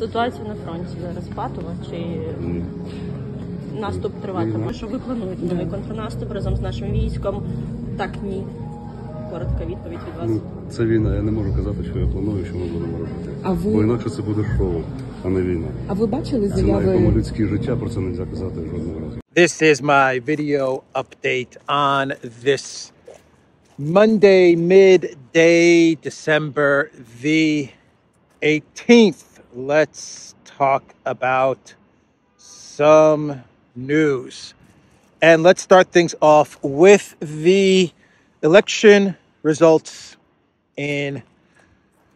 Ситуацію на фронті зараз патова чи наступ триватиме? Що ви плануєте? Новий контрнаступ разом з нашим військом? Так, ні. Коротка відповідь від вас. Це війна, я не можу казати, що я планую, що ми будемо робити. Бо інакше це буде шоу, а не війна. А ви бачили заяви? Це на людське життя, про це не можна казати жодного разу. This is my video update on this Monday, midday, December the 18th. Let's talk about some news. And let's start things off with the election results in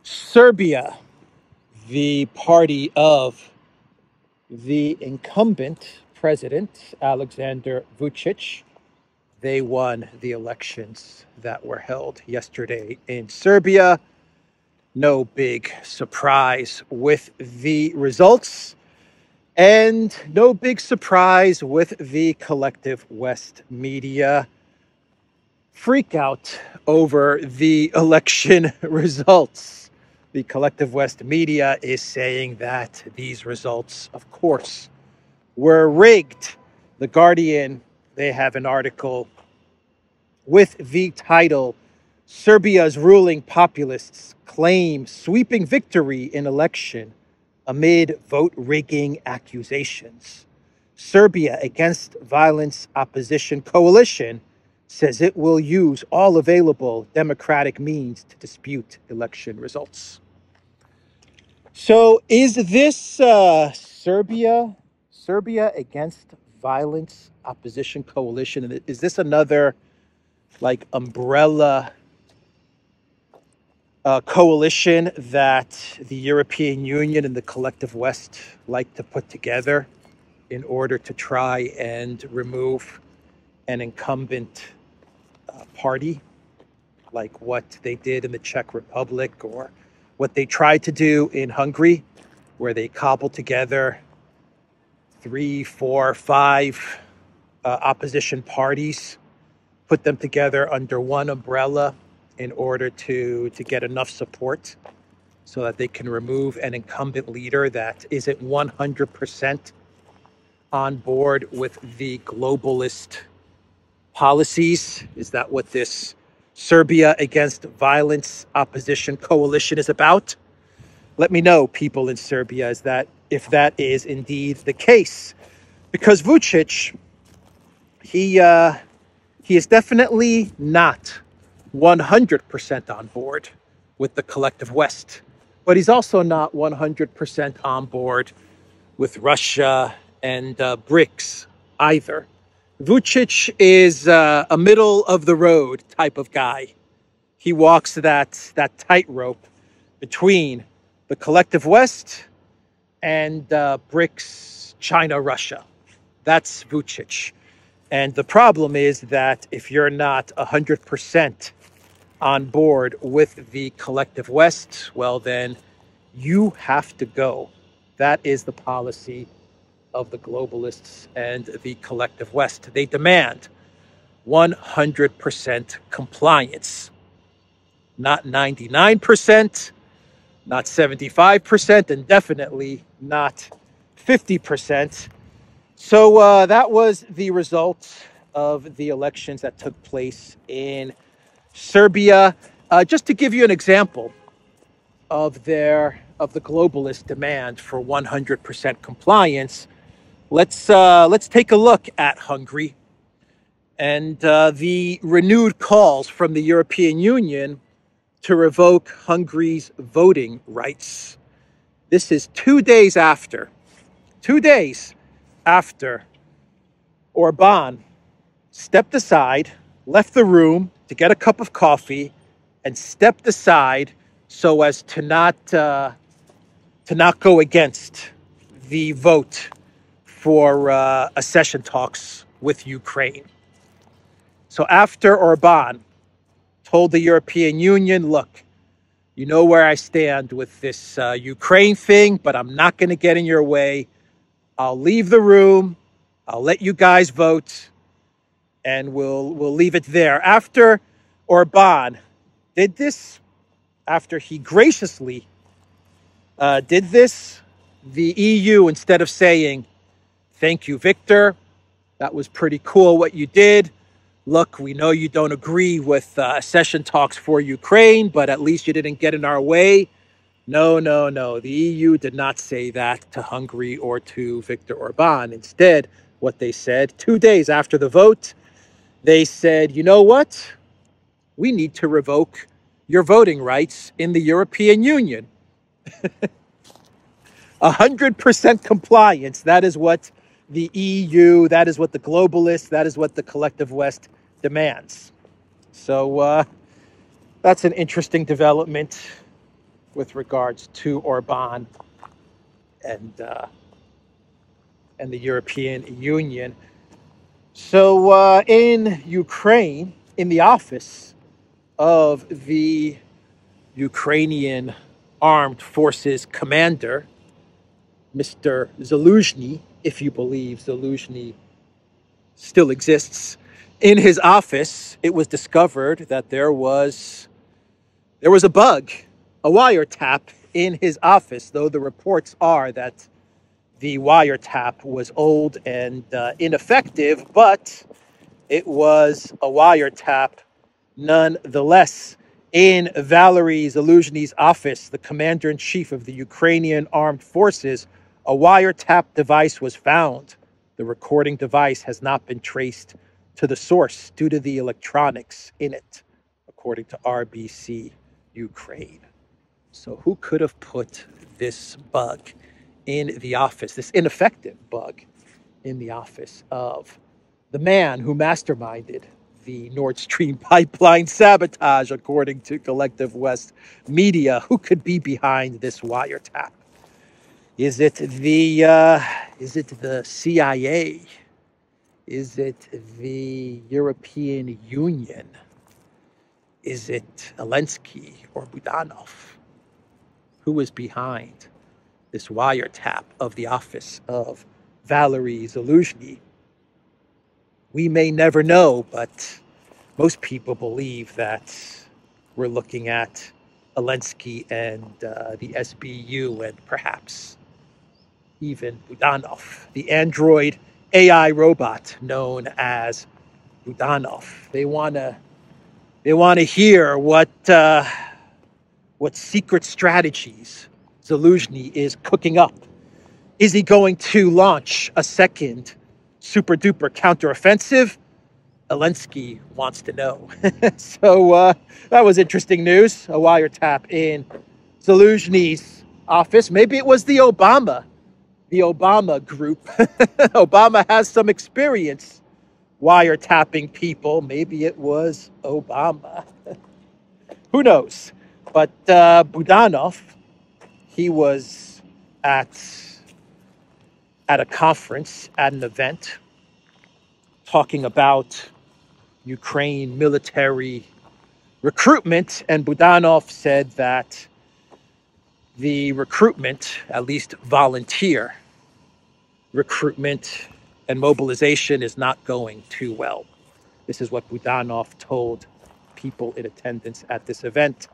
Serbia. The party of the incumbent President Alexander Vučić, they won the elections that were held yesterday in Serbia. No big surprise with the results, and no big surprise with the collective West media freak out over the election results. The collective West media is saying that these results, of course, were rigged. The Guardian, they have an article with the title, Serbia's ruling populists claim sweeping victory in election amid vote rigging accusations. Serbia Against Violence Opposition Coalition says it will use all available democratic means to dispute election results. So is this Serbia Against Violence Opposition Coalition? Is this another like umbrella coalition that the European Union and the collective West like to put together in order to try and remove an incumbent party, like what they did in the Czech Republic or what they tried to do in Hungary, where they cobbled together 3, 4, 5 opposition parties, put them together under one umbrella in order to get enough support so that they can remove an incumbent leader that isn't 100% on board with the globalist policies. Is that what this Serbia Against Violence Opposition Coalition is about? Let me know, people in Serbia, if that is indeed the case. Because Vučić, he is definitely not 100% on board with the collective West, but he's also not 100% on board with Russia and BRICS either. Vučić is a middle-of-the-road type of guy. He walks that tightrope between the collective West and BRICS, China, Russia. That's Vučić. And the problem is that if you're not 100% on board with the collective West, well, then you have to go. That is the policy of the globalists and the collective West. They demand 100% compliance, not 99%, not 75%, and definitely not 50%. So that was the result of the elections that took place in Serbia. Just to give you an example of the globalist demand for 100% compliance, let's take a look at Hungary and the renewed calls from the European Union to revoke Hungary's voting rights. This is 2 days after Orban stepped aside, left the room to get a cup of coffee, and stepped aside so as to not go against the vote for accession talks with Ukraine. So after Orban told the European Union, look, you know where I stand with this Ukraine thing, but I'm not going to get in your way. I'll leave the room. I'll let you guys vote, and we'll leave it there. After Orban did this, after he graciously did this, the EU, instead of saying, thank you, Victor, that was pretty cool what you did. Look, we know you don't agree with accession talks for Ukraine, but at least you didn't get in our way. No, no, no. The EU did not say that to Hungary or to Viktor Orban. Instead, what they said 2 days after the vote, they said, you know what? We need to revoke your voting rights in the European Union. 100% compliance. That is what the EU, that is what the globalists, that is what the collective West demands. So that's an interesting development with regards to Orban and the European Union. So in Ukraine, in the office of the Ukrainian Armed Forces commander, Mr. Zaluzhny, if you believe Zaluzhny still exists, in his office, it was discovered that there was a bug, a wiretap in his office, though the reports are that the wiretap was old and ineffective, but it was a wiretap nonetheless. In Valery Zaluzhny's office, the commander-in-chief of the Ukrainian Armed Forces, a wiretap device was found. The recording device has not been traced to the source due to the electronics in it, according to RBC Ukraine. So who could have put this bug in the office, this ineffective bug in the office of the man who masterminded the Nord Stream pipeline sabotage, according to Collective West media? Who could be behind this wiretap? Is it the CIA? Is it the European Union? Is it Zelensky or Budanov? Who is behind this wiretap of the office of Valery Zaluzhny? We may never know, but most people believe that we're looking at Zelensky and the SBU and perhaps even Budanov, the android AI robot known as Budanov. They want to hear what secret strategies Zaluzhny is cooking up. Is he going to launch a second super duper counteroffensive? Zelensky wants to know. So that was interesting news. A wiretap in Zaluzhny's office. Maybe it was the Obama group. Obama has some experience wiretapping people. Maybe it was Obama. Who knows? But Budanov, he was at a conference, at an event, talking about Ukraine military recruitment, and Budanov said that the recruitment, at least volunteer recruitment and mobilization, is not going too well. This is what Budanov told people in attendance at this event.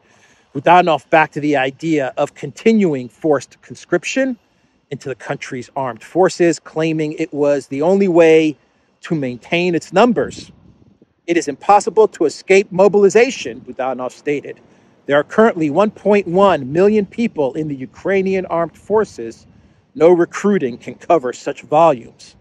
Budanov backed the idea of continuing forced conscription into the country's armed forces, claiming it was the only way to maintain its numbers. It is impossible to escape mobilization, Budanov stated. There are currently 1.1 million people in the Ukrainian armed forces. No recruiting can cover such volumes.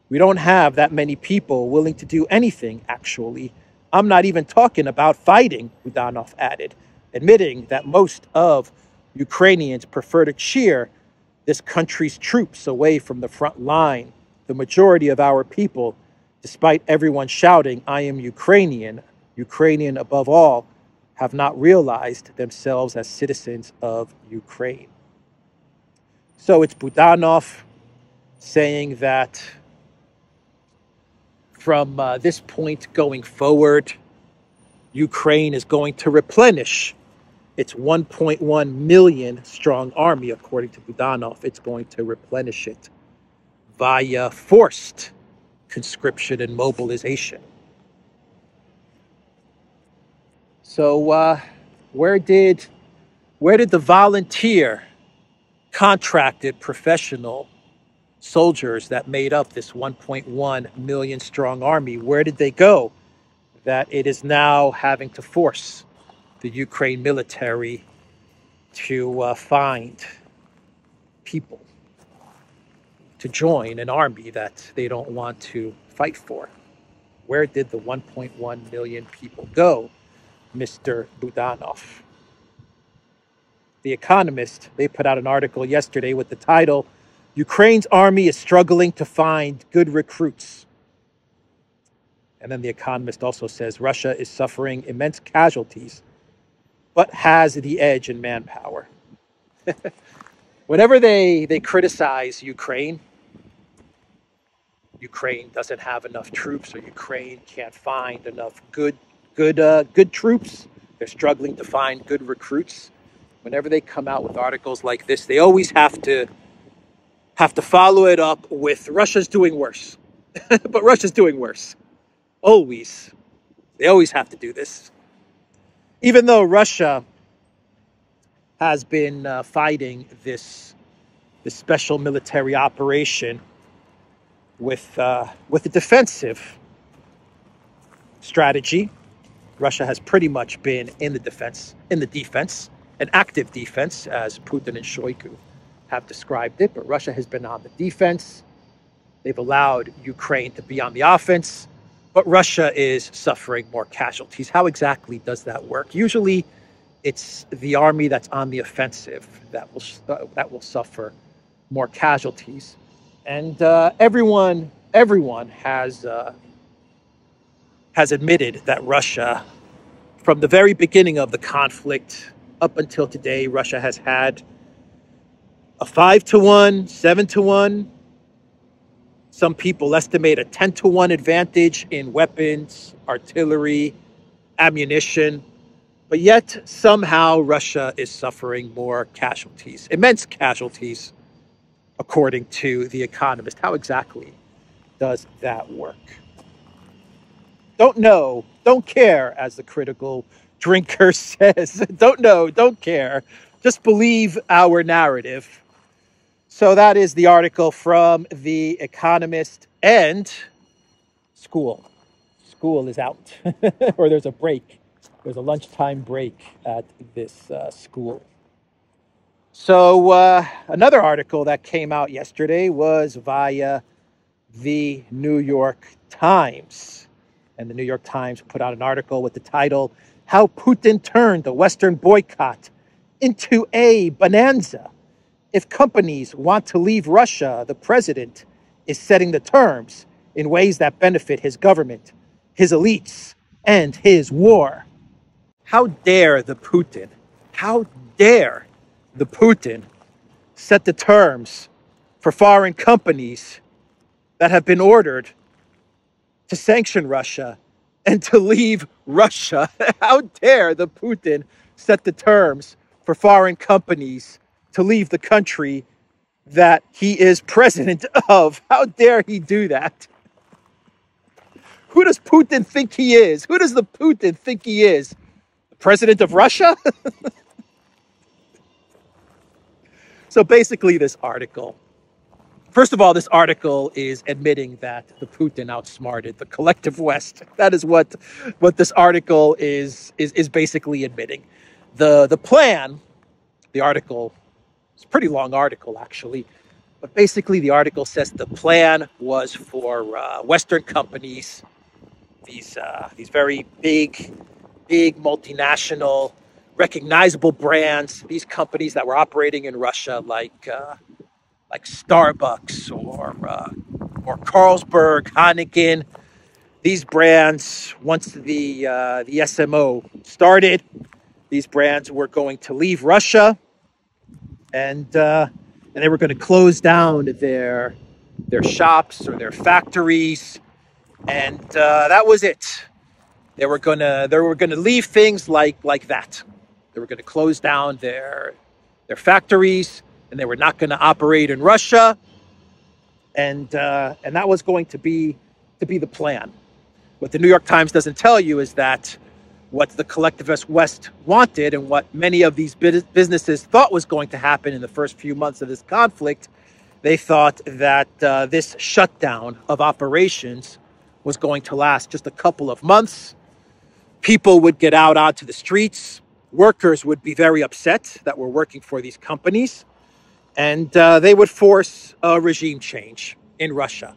We don't have that many people willing to do anything, actually. I'm not even talking about fighting, Budanov added, admitting that most of Ukrainians prefer to cheer this country's troops away from the front line. The majority of our people, despite everyone shouting, I am Ukrainian, Ukrainian above all, have not realized themselves as citizens of Ukraine. So it's Budanov saying that from this point going forward, Ukraine is going to replenish its 1.1 million strong army. According to Budanov, it's going to replenish it via forced conscription and mobilization. So where did the volunteer contracted professional soldiers that made up this 1.1 million strong army, where did they go? That it is now having to force the Ukraine military to find people to join an army that they don't want to fight for. Where did the 1.1 million people go, Mr. Budanov? The Economist, they put out an article yesterday with the title, Ukraine's army is struggling to find good recruits. And then The Economist also says Russia is suffering immense casualties, but has the edge in manpower. Whenever they criticize Ukraine doesn't have enough troops, or Ukraine can't find enough good troops, they're struggling to find good recruits. Whenever they come out with articles like this, they always have to follow it up with Russia's doing worse. But Russia's doing worse. Always. They always have to do this. Even though Russia has been fighting this special military operation with a defensive strategy, Russia has pretty much been in the defense, an active defense, as Putin and Shoigu have described it. But Russia has been on the defense. They've allowed Ukraine to be on the offense, but Russia is suffering more casualties. How exactly does that work? Usually, it's the army that's on the offensive that will suffer more casualties, and everyone has admitted that Russia, from the very beginning of the conflict up until today, Russia has had a 5-1, 7-1. Some people estimate a 10-1 advantage in weapons, artillery, ammunition. But yet, somehow, Russia is suffering more casualties, immense casualties, according to The Economist. How exactly does that work? Don't know, don't care, as the critical drinker says. Don't know, don't care. Just believe our narrative. So that is the article from The Economist. And school is out, or there's a break. There's a lunchtime break at this school. So another article that came out yesterday was via the New York Times. And the New York Times put out an article with the title, How Putin Turned the Western Boycott into a Bonanza. If companies want to leave Russia, the president is setting the terms in ways that benefit his government, his elites, and his war. How dare the Putin set the terms for foreign companies that have been ordered to sanction Russia and to leave Russia? How dare the Putin set the terms for foreign companies to leave the country that he is president of? How dare he do that? Who does Putin think he is? Who does the Putin think he is? The president of Russia? So basically this article, first of all, this article is admitting that the Putin outsmarted the collective West. That is what this article is basically admitting. The plan, the article, it's a pretty long article actually, but basically the article says the plan was for Western companies, these very big multinational, recognizable brands, these companies that were operating in Russia, like Starbucks or Carlsberg, Heineken. These brands, once the SMO started, these brands were going to leave Russia, and they were going to close down their shops or their factories, and that was it. They were gonna leave things like that. They were going to close down their factories, and they were not going to operate in Russia, and that was going to be the plan. What the New York Times doesn't tell you is that what the collectivist West wanted and what many of these businesses thought was going to happen in the first few months of this conflict. They thought that this shutdown of operations was going to last just a couple of months. People would get out onto the streets. Workers would be very upset that were working for these companies. And they would force a regime change in Russia,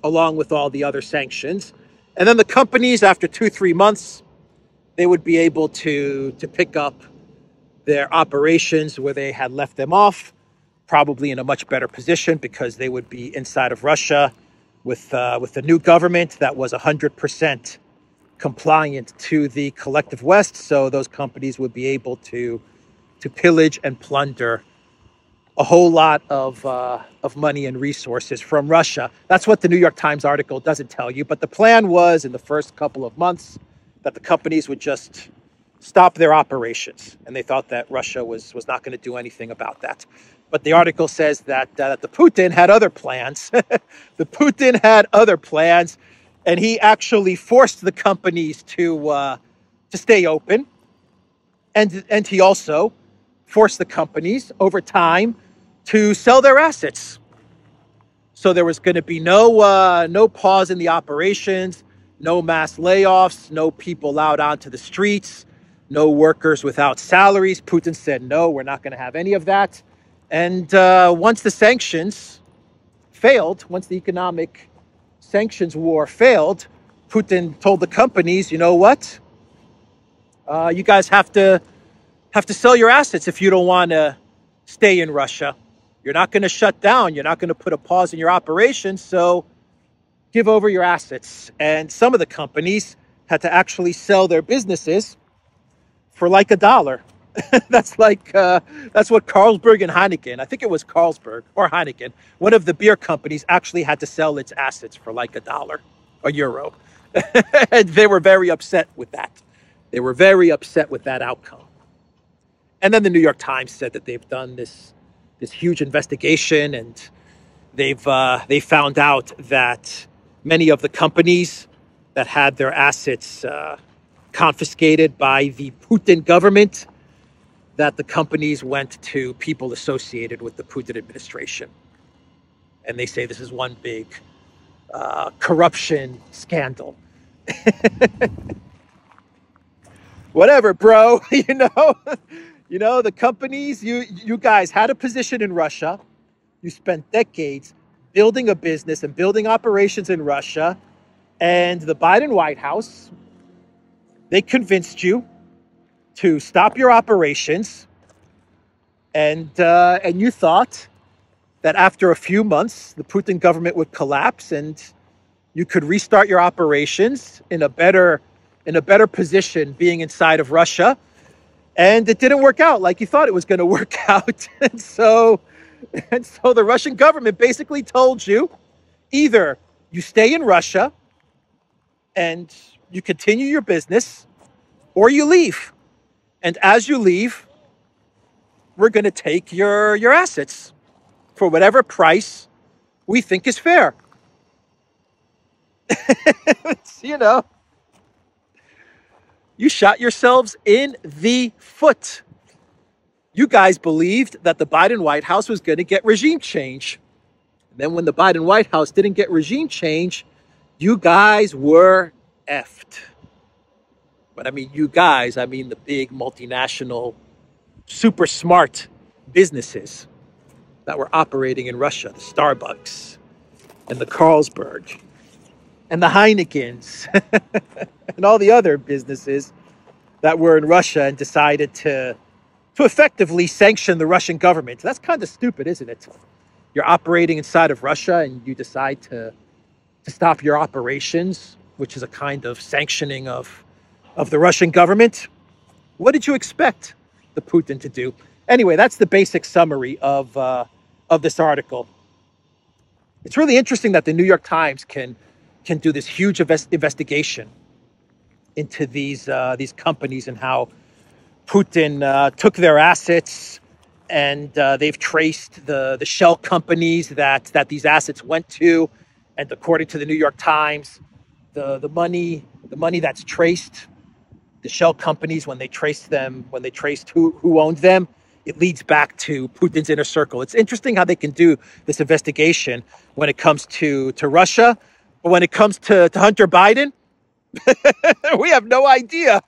along with all the other sanctions. And then the companies, after 2-3 months, they would be able to pick up their operations where they had left them off, probably in a much better position because they would be inside of Russia with a new government that was 100% compliant to the collective West. So those companies would be able to pillage and plunder a whole lot of money and resources from Russia. That's what the New York Times article doesn't tell you. But the plan was in the first couple of months that the companies would just stop their operations. And they thought that Russia was not going to do anything about that. But the article says that the Putin had other plans. The Putin had other plans, and he actually forced the companies to stay open. And he also forced the companies over time to sell their assets. So there was going to be no pause in the operations, no mass layoffs, no people out onto the streets, no workers without salaries. Putin said, no, we're not going to have any of that. And once the sanctions failed, once the economic sanctions war failed, Putin told the companies, you know what? You guys have to sell your assets if you don't want to stay in Russia. You're not going to shut down. You're not going to put a pause in your operations. So give over your assets. And some of the companies had to actually sell their businesses for like $1. That's what Carlsberg and Heineken, I think it was Carlsberg or Heineken, one of the beer companies actually had to sell its assets for like $1, €1. And they were very upset with that. They were very upset with that outcome. And then the New York Times said that they've done this huge investigation, and they found out that many of the companies that had their assets confiscated by the Putin government, that the companies went to people associated with the Putin administration. And they say this is one big corruption scandal. Whatever, bro. You know, the companies, you guys had a position in Russia. You spent decades building a business and building operations in Russia. And the Biden White House, they convinced you to stop your operations. And you thought that after a few months, the Putin government would collapse and you could restart your operations in a better position being inside of Russia. And it didn't work out like you thought it was going to work out. And so the Russian government basically told you, either you stay in Russia and you continue your business, or you leave. And as you leave, we're going to take your assets for whatever price we think is fair. You shot yourselves in the foot. You guys believed that the Biden White House was going to get regime change. And then when the Biden White House didn't get regime change, you guys were effed. But I mean, the big multinational, super smart businesses that were operating in Russia, the Starbucks and the Carlsberg and the Heinekens and all the other businesses that were in Russia and decided to effectively sanction the Russian government. That's kind of stupid, isn't it? You're operating inside of Russia and you decide to stop your operations, which is a kind of sanctioning of the Russian government. What did you expect the Putin to do? Anyway, that's the basic summary of this article. It's really interesting that the New York Times can do this huge investigation into these companies and how Putin took their assets, and they've traced the shell companies that these assets went to. And according to the New York Times, the money that's traced the shell companies, when they traced who owned them, it leads back to Putin's inner circle. It's interesting how they can do this investigation when it comes to Russia, but when it comes to Hunter Biden, we have no idea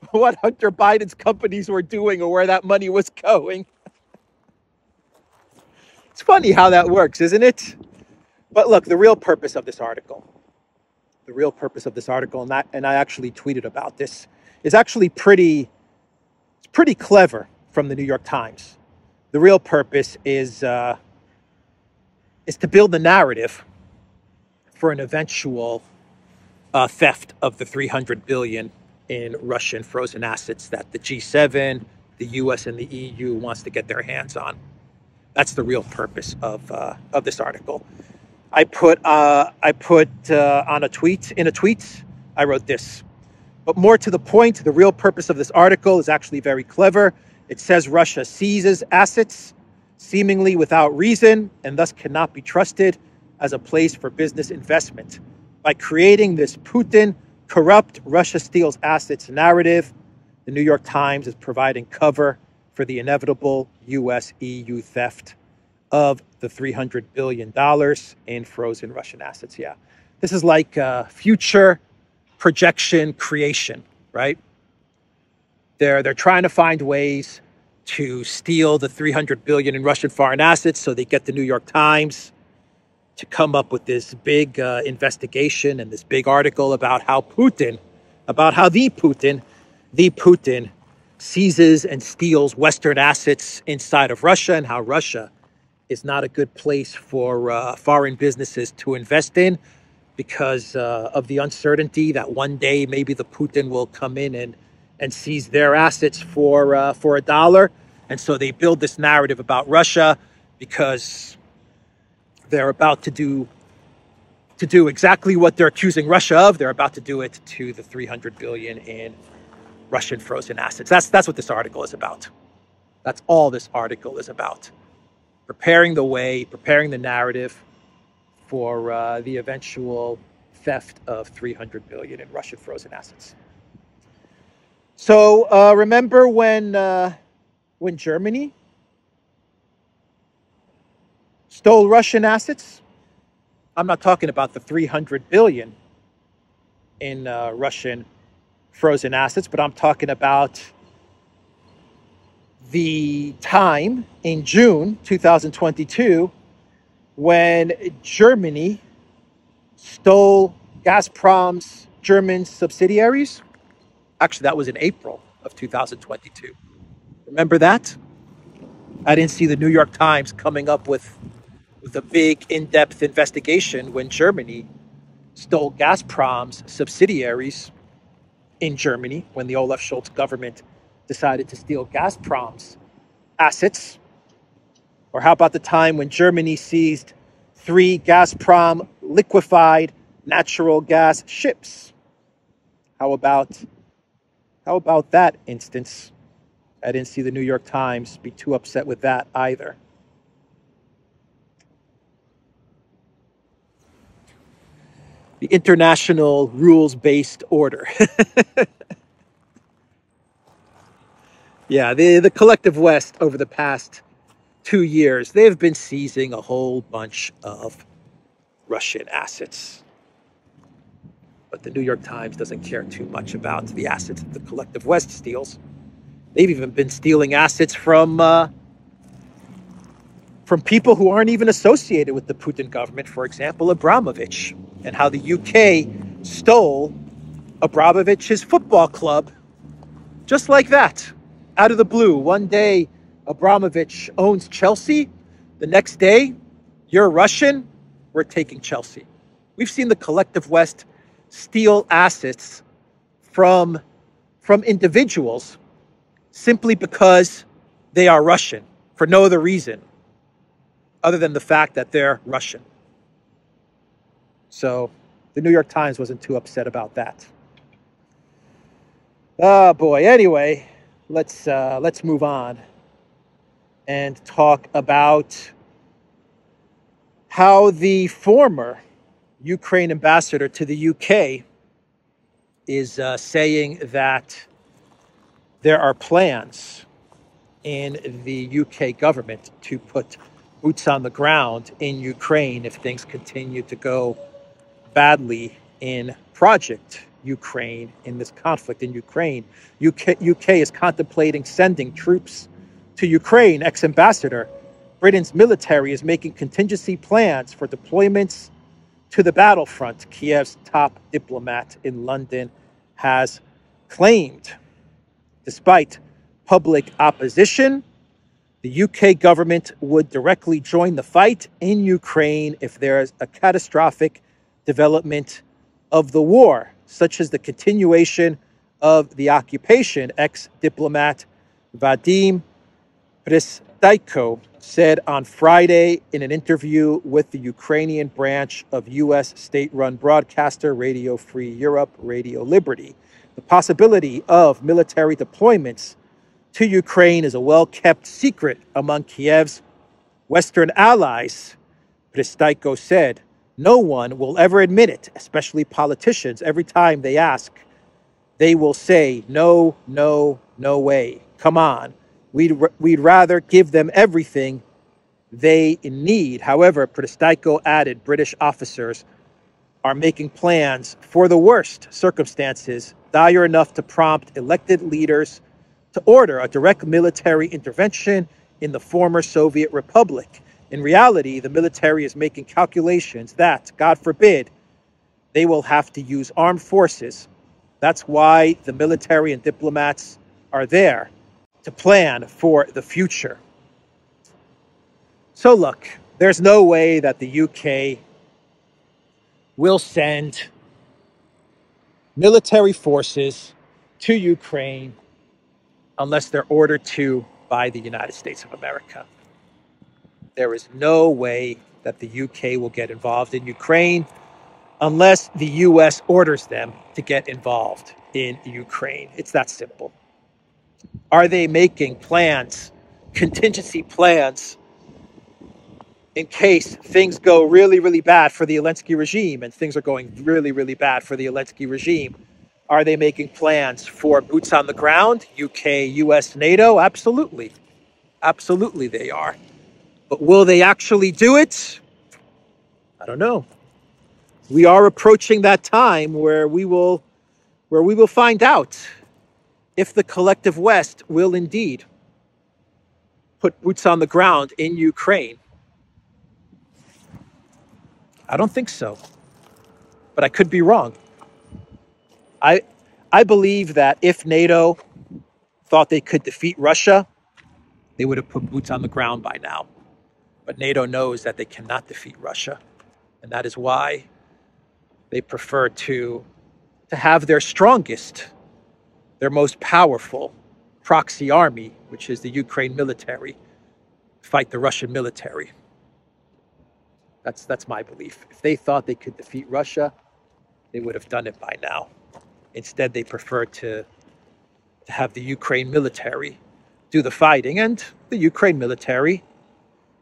what Hunter Biden's companies were doing or where that money was going. It's funny how that works, isn't it? But look, the real purpose of this article, and I actually tweeted about this, is actually pretty clever from the New York Times. The real purpose is to build the narrative for an eventual theft of the 300 billion in Russian frozen assets that the G7, the US, and the EU wants to get their hands on. That's the real purpose of this article. I put on a tweet. I wrote this. But more to the point, the real purpose of this article is actually very clever. It says Russia seizes assets seemingly without reason and thus cannot be trusted as a place for business investment. By creating this Putin corrupt Russia steals assets narrative, the New York Times is providing cover for the inevitable US-EU theft of the $300 billion in frozen Russian assets. Yeah, this is like future projection creation, right? They're trying to find ways to steal the 300 billion in Russian foreign assets, so they get the New York Times to come up with this big investigation and this big article about how the Putin seizes and steals Western assets inside of Russia, and how Russia is not a good place for foreign businesses to invest in because of the uncertainty that one day maybe the Putin will come in and seize their assets for $1. And so they build this narrative about Russia because they're about to do exactly what they're accusing Russia of. They're about to do it to the 300 billion in Russian frozen assets. That's what this article is about. That's all this article is about. Preparing the narrative for the eventual theft of 300 billion in Russian frozen assets. So remember when Germany stole Russian assets? I'm not talking about the 300 billion in Russian frozen assets, but I'm talking about the time in June 2022 when Germany stole Gazprom's German subsidiaries. Actually, that was in April of 2022. Remember that? I didn't see the New York Times coming up with a big in-depth investigation when Germany stole Gazprom's subsidiaries in Germany, when the Olaf Scholz government decided to steal Gazprom's assets. Or how about the time when Germany seized 3 Gazprom liquefied natural gas ships? How about that instance? I didn't see the New York Times be too upset with that either. The international rules-based order. Yeah, the collective West over the past 2 years, they've been seizing a whole bunch of Russian assets. But the New York Times doesn't care too much about the assets that the collective West steals. They've even been stealing assets from people who aren't even associated with the Putin government. For example, Abramovich, and how the UK stole Abramovich's football club just like that, out of the blue. One day, Abramovich owns Chelsea. The next day, you're Russian, we're taking Chelsea. We've seen the collective West steal assets from individuals simply because they are Russian, for no other reason other than the fact that they're Russian. So the New York Times wasn't too upset about that. Oh boy. Anyway, let's move on and talk about how the former Ukraine ambassador to the UK is saying that there are plans in the UK government to put boots on the ground in Ukraine if things continue to go badly in Project Ukraine, in this conflict in Ukraine. UK is contemplating sending troops to Ukraine. Ex-ambassador, Britain's military is making contingency plans for deployments to the battlefront, Kiev's top diplomat in London has claimed. Despite public opposition, the UK government would directly join the fight in Ukraine if there is a catastrophic development of the war, such as the continuation of the occupation. Ex-diplomat Vadim Prystaiko said on Friday in an interview with the Ukrainian branch of U.S. state-run broadcaster Radio Free Europe, Radio Liberty. The possibility of military deployments to Ukraine is a well-kept secret among Kiev's Western allies, Prystaiko said. No one will ever admit it, especially politicians. Every time they ask, they will say, no, no, no way. Come on. We'd rather give them everything they need. However, Prystaiko added, British officers are making plans for the worst circumstances, dire enough to prompt elected leaders to order a direct military intervention in the former Soviet Republic. In reality, the military is making calculations that, God forbid, they will have to use armed forces. That's why the military and diplomats are there, to plan for the future. So look, there's no way that the UK will send military forces to Ukraine unless they're ordered to by the United States of America. There is no way that the UK will get involved in Ukraine unless the US orders them to get involved in Ukraine. It's that simple. Are they making plans, contingency plans, in case things go really, really bad for the Zelensky regime, and things are going really, really bad for the Zelensky regime? Are they making plans for boots on the ground, UK, US, NATO? Absolutely. Absolutely they are. But will they actually do it? I don't know. We are approaching that time where we will find out if the collective West will indeed put boots on the ground in Ukraine. I don't think so, but I could be wrong. I believe that if NATO thought they could defeat Russia, they would have put boots on the ground by now. But NATO knows that they cannot defeat Russia, and that is why they prefer to have their strongest, their most powerful proxy army, which is the Ukraine military, fight the Russian military. That's my belief. If they thought they could defeat Russia, they would have done it by now. Instead, they prefer to have the Ukraine military do the fighting. And the Ukraine military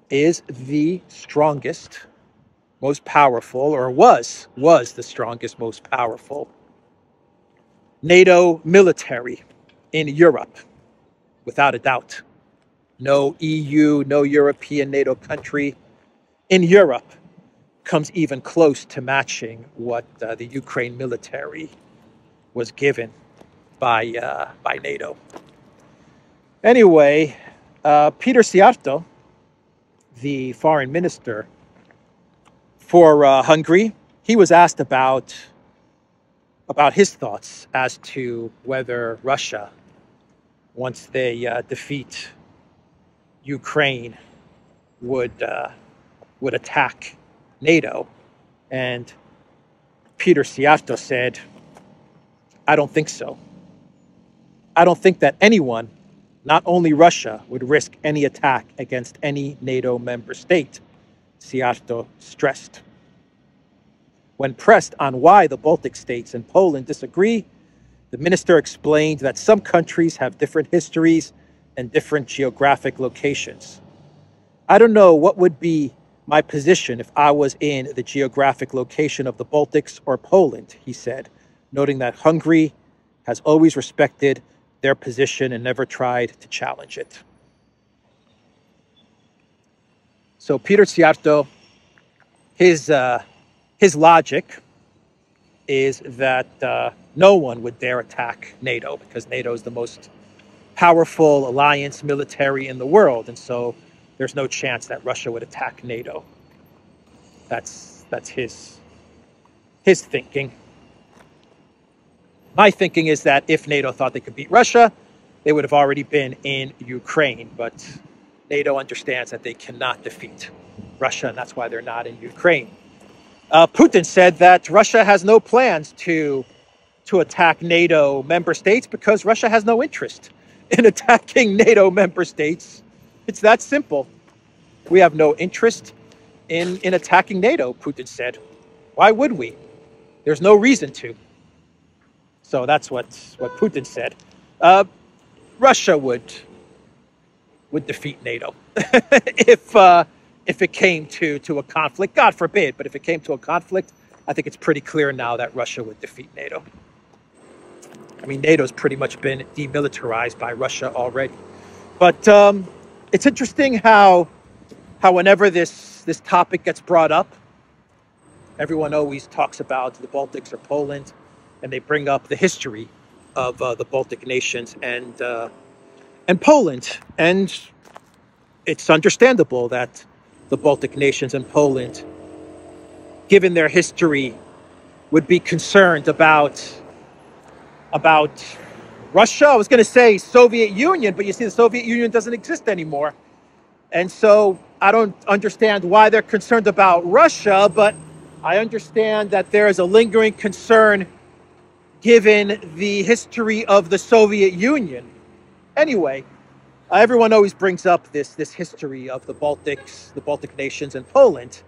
is the strongest, most powerful, or was the strongest, most powerful NATO military in Europe, without a doubt. No EU, no European NATO country in Europe comes even close to matching what the Ukraine military was given by NATO. Anyway, Peter Szijjártó, the foreign minister for Hungary, he was asked about his thoughts as to whether Russia, once they defeat Ukraine, would attack NATO. And Peter Szijjártó said, I don't think so. I don't think that anyone, not only Russia, would risk any attack against any NATO member state, Szijjártó stressed. When pressed on why the Baltic states and Poland disagree, the minister explained that some countries have different histories and different geographic locations. I don't know what would be my position if I was in the geographic location of the Baltics or Poland, he said, noting that Hungary has always respected their position and never tried to challenge it. So Peter Sciarto, his logic is that no one would dare attack NATO because NATO is the most powerful alliance military in the world, and so there's no chance that Russia would attack NATO. That's his thinking. My thinking is that if NATO thought they could beat Russia, they would have already been in Ukraine, but NATO understands that they cannot defeat Russia, and that's why they're not in Ukraine. Putin said that Russia has no plans to attack NATO member states because Russia has no interest in attacking NATO member states. It's that simple. We have no interest in attacking NATO, Putin said. Why would we? There's no reason to. So that's what Putin said. Russia would defeat NATO if it came to a conflict. God forbid, but if it came to a conflict, I think it's pretty clear now that Russia would defeat NATO. I mean, NATO's pretty much been demilitarized by Russia already. But it's interesting how whenever this topic gets brought up, everyone always talks about the Baltics or Poland, and they bring up the history of the Baltic nations and Poland. And it's understandable that the Baltic nations and Poland, given their history, would be concerned about Russia. I was going to say Soviet Union, but you see the Soviet Union doesn't exist anymore. And so I don't understand why they're concerned about Russia, but I understand that there is a lingering concern given the history of the Soviet Union. Anyway, everyone always brings up this history of the Baltic nations and Poland.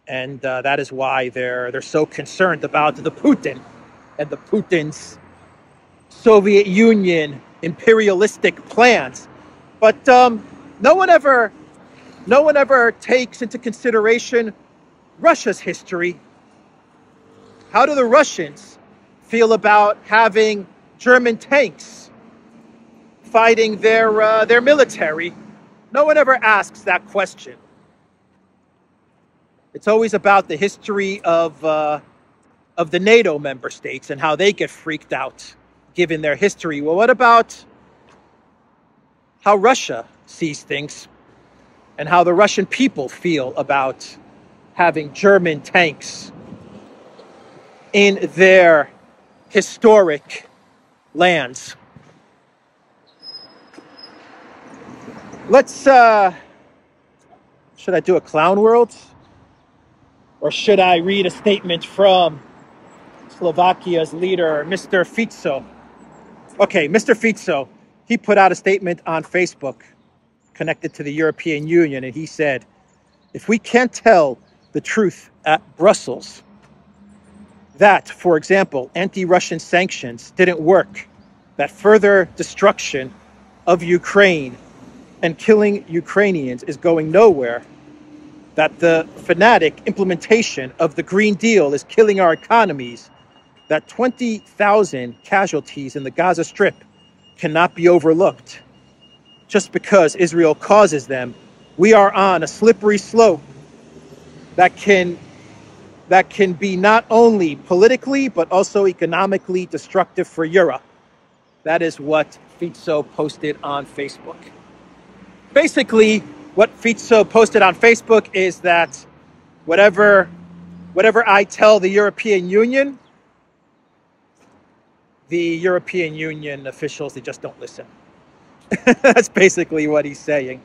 And that is why they're so concerned about the Putin and the Putin's Soviet Union imperialistic plans. But no one ever takes into consideration Russia's history. How do the Russians feel about having German tanks fighting their military? No one ever asks that question. It's always about the history of the NATO member states and how they get freaked out given their history. Well, what about how Russia sees things and how the Russian people feel about having German tanks in their historic lands? Let's, should I do a clown world? Or should I read a statement from Slovakia's leader, Mr. Fico? Okay, Mr. Fico, he put out a statement on Facebook connected to the European Union, and he said, if we can't tell the truth at Brussels, that, for example, anti-Russian sanctions didn't work, that further destruction of Ukraine and killing Ukrainians is going nowhere, that the fanatic implementation of the Green Deal is killing our economies, that 20,000 casualties in the Gaza Strip cannot be overlooked just because Israel causes them. We are on a slippery slope that can be not only politically but also economically destructive for Europe. That is what Fico posted on Facebook. Basically, what Fico posted on Facebook is that whatever I tell the European Union officials, they just don't listen. That's basically what he's saying.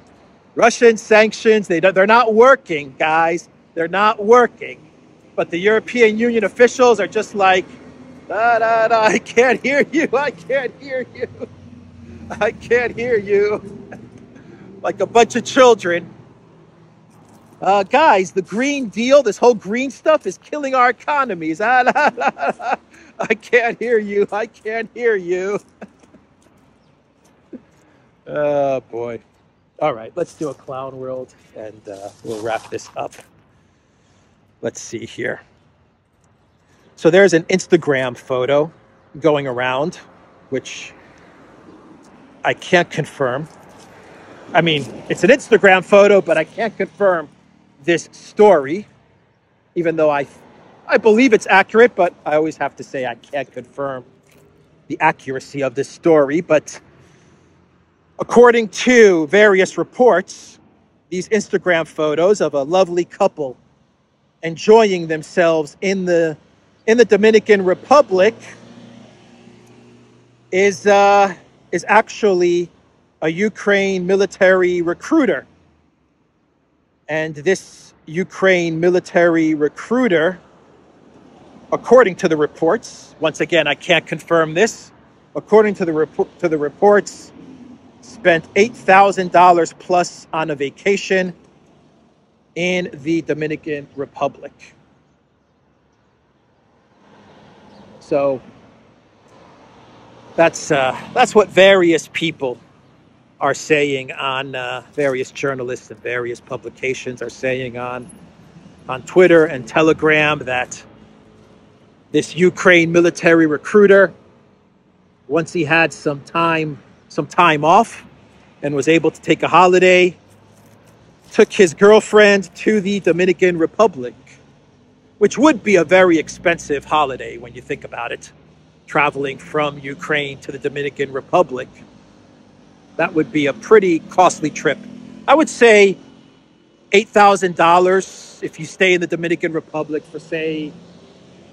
Russian sanctions, they're not working, guys. They're not working. But the European Union officials are just like, I can't hear you. I can't hear you. I can't hear you. Like a bunch of children. Guys, the Green Deal, this whole green stuff is killing our economies. I can't hear you. I can't hear you. Oh, boy. All right, let's do a clown world, and we'll wrap this up. Let's see here. So there's an Instagram photo going around, which I can't confirm. I mean, it's an Instagram photo, but I can't confirm this story, even though I believe it's accurate, but I always have to say I can't confirm the accuracy of this story. But according to various reports, these Instagram photos of a lovely couple enjoying themselves in the Dominican Republic is actually a Ukraine military recruiter. And this Ukraine military recruiter, according to the reports, once again, I can't confirm this, according to the reports, spent $8,000 plus on a vacation in the Dominican Republic. So that's what various people are saying on various journalists and various publications are saying on Twitter and Telegram, that this Ukraine military recruiter, once he had some time off and was able to take a holiday, took his girlfriend to the Dominican Republic, which would be a very expensive holiday when you think about it, traveling from Ukraine to the Dominican Republic. That would be a pretty costly trip. I would say $8,000 if you stay in the Dominican Republic for, say,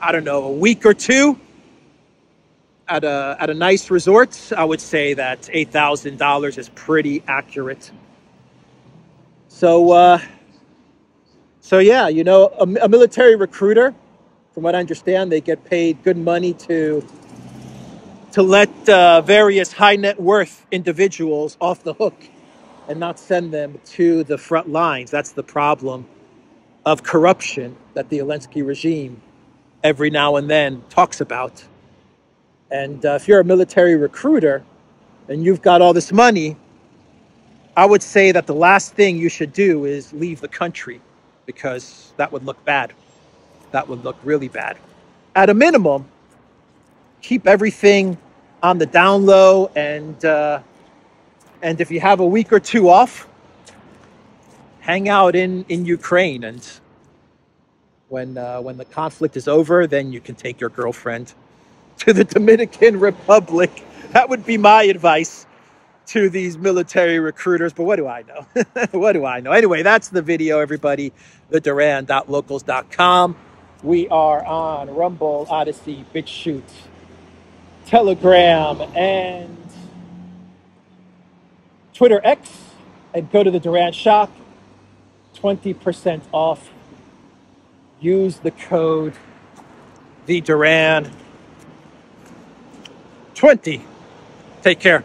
I don't know, a week or two at a nice resort. I would say that $8,000 is pretty accurate. So yeah, you know, a military recruiter, from what I understand, they get paid good money to let various high net worth individuals off the hook and not send them to the front lines. That's the problem of corruption that the Zelensky regime every now and then talks about. And if you're a military recruiter and you've got all this money, I would say that the last thing you should do is leave the country, because that would look bad. That would look really bad. At a minimum, keep everything on the down low, and if you have a week or two off, hang out in Ukraine, and when the conflict is over, then you can take your girlfriend to the Dominican Republic. That would be my advice to these military recruiters, but what do I know? What do I know? Anyway, that's the video, everybody. theduran.locals.com. We are on Rumble, Odyssey, BitChute, Telegram, and Twitter X. And go to the Duran shop, 20% off. Use the code TheDuran20. Take care.